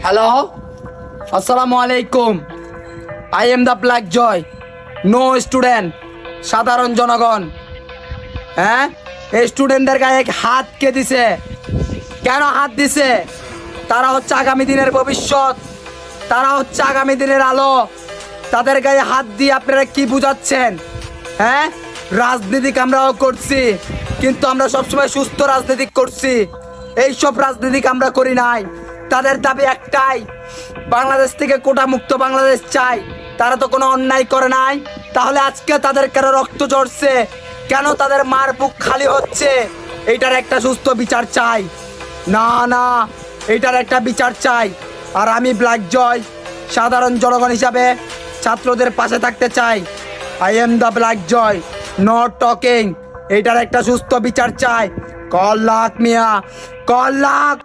Hello, আসসালামু আলাইকুম। I am the black joy. No student, সাধারণ জনগণ। হ্যাঁ, এই স্টুডেন্টদের গায়ে হাত কে দিছে? কেন হাত দিছে? তারা হচ্ছে আগামী দিনের ভবিষ্যৎ, তারা হচ্ছে আগামী দিনের আলো। তাদের গায়ে হাত দিয়ে আপনারা কি বুঝাচ্ছেন? হ্যাঁ, রাজনীতিক আমরাও করছি, কিন্তু আমরা সবসময় সুস্থ রাজনীতি করছি। এইসব রাজনীতিক আমরা করি নাই। তাদের দাবি একটাই, বাংলাদেশ থেকে কোটা মুক্ত বাংলাদেশ চাই। তারা তো কোনো অন্যায় করে নাই, তাহলে আজকে তাদের কেন রক্ত ঝরছে? কেন তাদের মার বুক খালি হচ্ছে? এইটার একটা সুস্থ বিচার চাই। না না, এইটার একটা বিচার চাই। আর আমি ব্ল্যাক জয় সাধারণ জনগণ হিসাবে ছাত্রদের পাশে থাকতে চাই। I am the black joy, not talking. এইটার একটা সুস্থ বিচার চাই। কল লাখ মিয়া, কল লাখ।